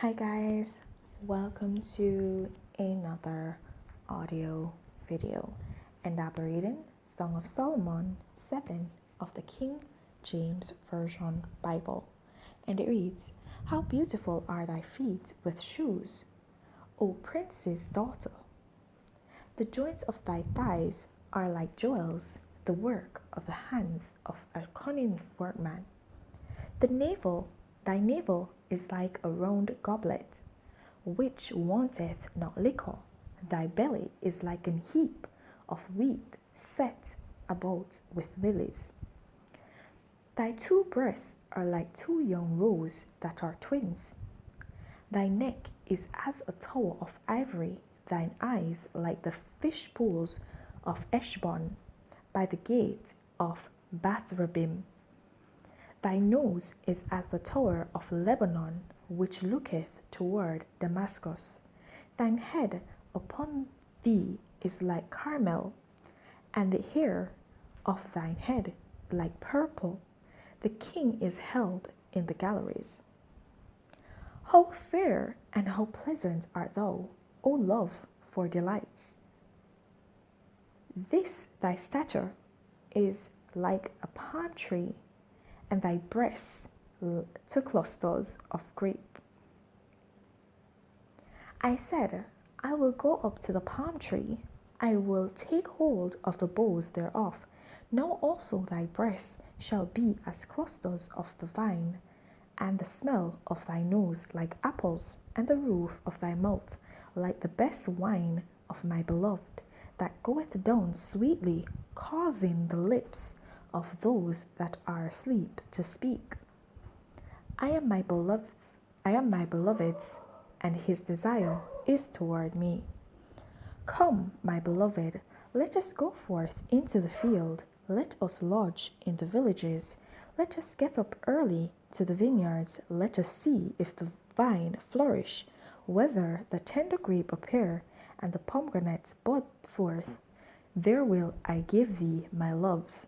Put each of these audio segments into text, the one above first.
Hi guys, welcome to another audio video, and I'm reading Song of Solomon 7 of the King James Version Bible, and it reads, "How beautiful are thy feet with shoes, O Prince's daughter! The joints of thy thighs are like jewels, the work of the hands of a cunning workman. Thy navel is like a round goblet, which wanteth not liquor. Thy belly is like an heap of wheat set about with lilies. Thy two breasts are like two young roes that are twins. Thy neck is as a tower of ivory, thine eyes like the fish pools of Eshbon, by the gate of Bath-rabbim. Thy nose is as the tower of Lebanon, which looketh toward Damascus. Thine head upon thee is like Carmel, and the hair of thine head like purple. The king is held in the galleries. How fair and how pleasant art thou, O love, for delights! This thy stature is like a palm tree, and thy breasts to clusters of grape. I said, I will go up to the palm tree, I will take hold of the boughs thereof. Now also thy breasts shall be as clusters of the vine, and the smell of thy nose like apples, and the roof of thy mouth like the best wine of my beloved, that goeth down sweetly, causing the lips of those that are asleep to speak. I am my beloved's, and his desire is toward me. Come, my beloved, let us go forth into the field, let us lodge in the villages, let us get up early to the vineyards, let us see if the vine flourish, whether the tender grape appear, and the pomegranates bud forth. There will I give thee my loves.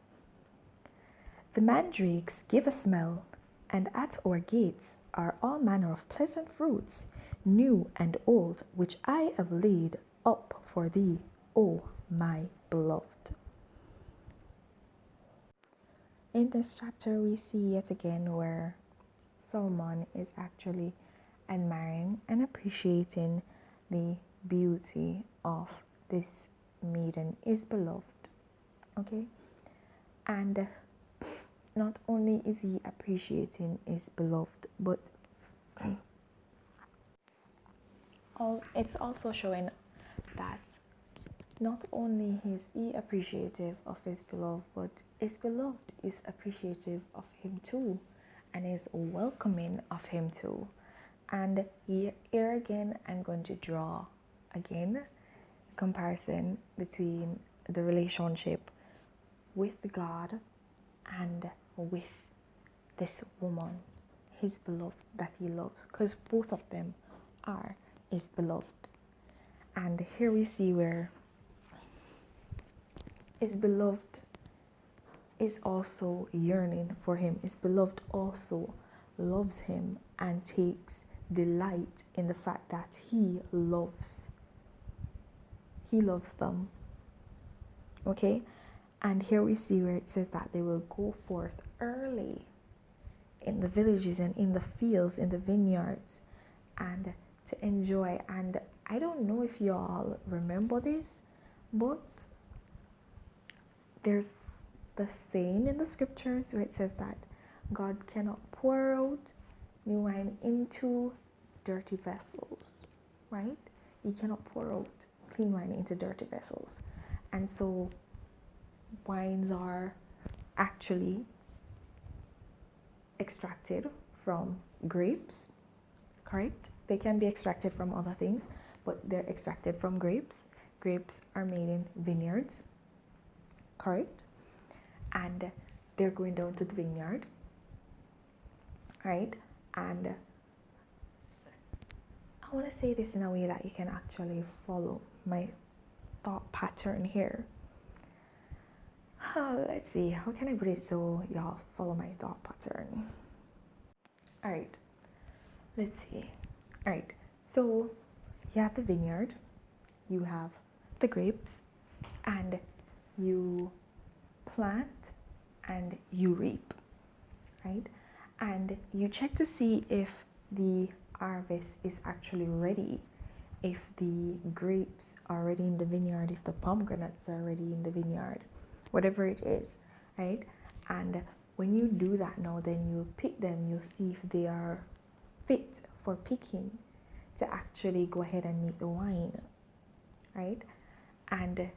The mandrakes give a smell, and at our gates are all manner of pleasant fruits, new and old, which I have laid up for thee, O my beloved." In this chapter, we see yet again where Solomon is actually admiring and appreciating the beauty of this maiden, his beloved. Okay? And not only is he appreciating his beloved, but it's also showing that not only is he appreciative of his beloved, but his beloved is appreciative of him too, and is welcoming of him too. And here again, I'm going to draw again a comparison between the relationship with God and with this woman, his beloved that he loves, because both of them are his beloved. And here we see where his beloved is also yearning for him. His beloved also loves him and takes delight in the fact that he loves them. Okay? And here we see where it says that they will go forth early in the villages and in the fields, in the vineyards, and to enjoy. And I don't know if you all remember this, but there's the saying in the scriptures where it says that God cannot pour out new wine into dirty vessels, right? He cannot pour out clean wine into dirty vessels. And so wines are actually extracted from grapes, correct? They can be extracted from other things, but they're extracted from grapes. Grapes are made in vineyards, correct? And they're going down to the vineyard, right? And I want to say this in a way that you can actually follow my thought pattern here. Let's see, how can I put it so y'all follow my thought pattern? All right, let's see. All right, so you have the vineyard, you have the grapes, and you plant and you reap, right? And you check to see if the harvest is actually ready, if the grapes are ready in the vineyard, if the pomegranates are ready in the vineyard, whatever it is, right? And when you do that now, then you pick them, you see if they are fit for picking to actually go ahead and make the wine, right? And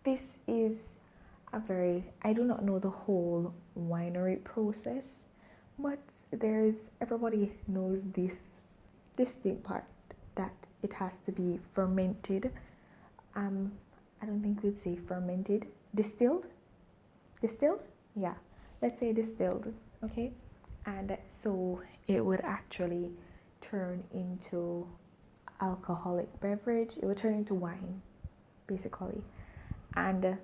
this is a very, I do not know the whole winery process, but everybody knows this distinct part that it has to be fermented. I don't think we'd say fermented, distilled, yeah, let's say distilled, okay? And so it would actually turn into alcoholic beverage, it would turn into wine basically. And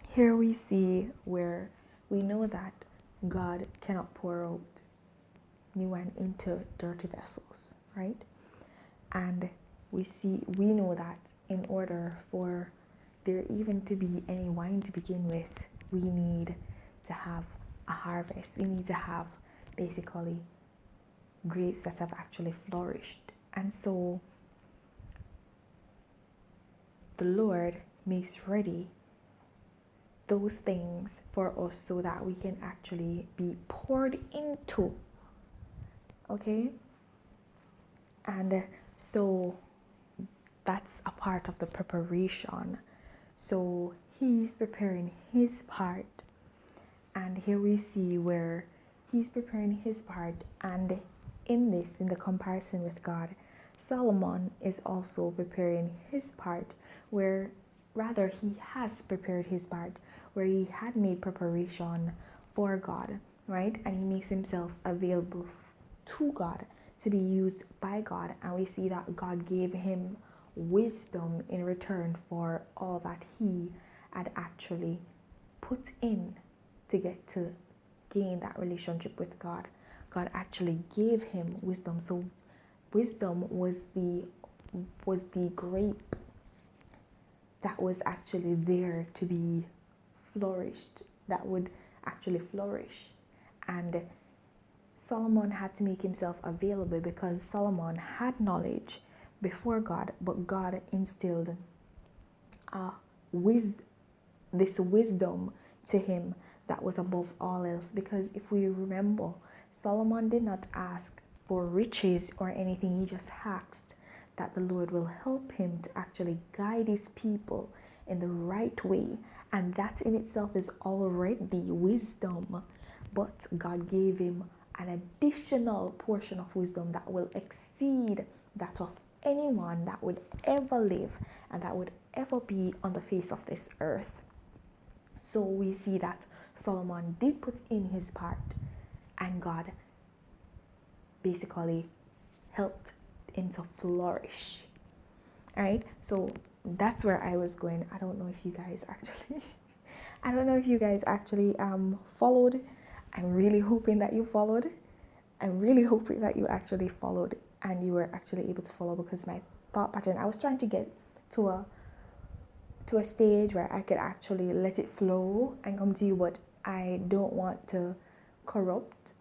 here we see where we know that God cannot pour out new wine into dirty vessels, right? And we know that in order for there even to be any wine to begin with, we need to have a harvest. We need to have basically grapes that have actually flourished. And so the Lord makes ready those things for us so that we can actually be poured into, okay? And so that's a part of the preparation. So he's preparing his part, and here we see where he's preparing his part. And in the comparison with God, Solomon is also preparing his part, where rather he has prepared his part, where he had made preparation for God, right? And he makes himself available to God, to be used by God. And we see that God gave him wisdom in return for all that he had actually put in to get to gain that relationship with God. God actually gave him wisdom. So wisdom was the grape that was actually there to be flourished, that would actually flourish. And Solomon had to make himself available because Solomon had knowledge before God, but God instilled this wisdom to him that was above all else. Because if we remember, Solomon did not ask for riches or anything, he just asked that the Lord will help him to actually guide his people in the right way. And that in itself is already wisdom. But God gave him an additional portion of wisdom that will exceed that of anyone that would ever live and that would ever be on the face of this earth. So we see that Solomon did put in his part, and God basically helped him to flourish. All right, so that's where I was going. I don't know if you guys actually followed. I'm really hoping that you followed. I'm really hoping that you actually followed and you were actually able to follow, because my thought pattern, I was trying to get to a stage where I could actually let it flow and come to you, but I don't want to corrupt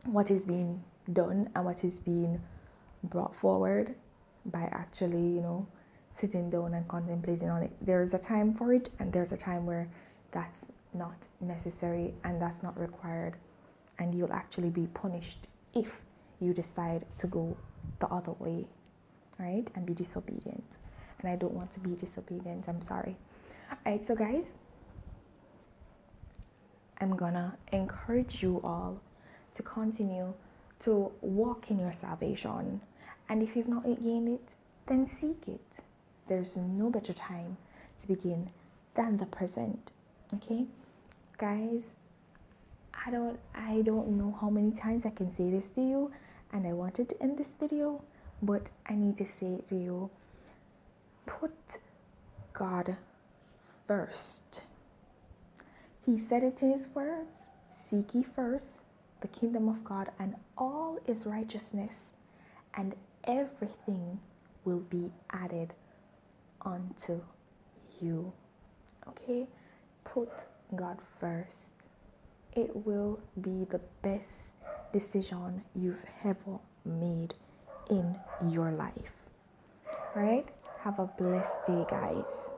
what is being done and what is being brought forward by actually, sitting down and contemplating on it. There's a time for it, and there's a time where that's not necessary and that's not required, and you'll actually be punished if you decide to go the other way, right, and be disobedient. And I don't want to be disobedient. I'm sorry. All right, so guys, I'm gonna encourage you all to continue to walk in your salvation. And if you've not yet gained it, then seek it. There's no better time to begin than the present. Okay, guys, I don't know how many times I can say this to you, and I wanted to end this video, but I need to say it to you. Put God first. He said it in his words, seek ye first the kingdom of God, and all all his righteousness, and everything will be added unto you. Okay? Put God first. It will be the best decision you've ever made in your life. All right? Have a blessed day, guys.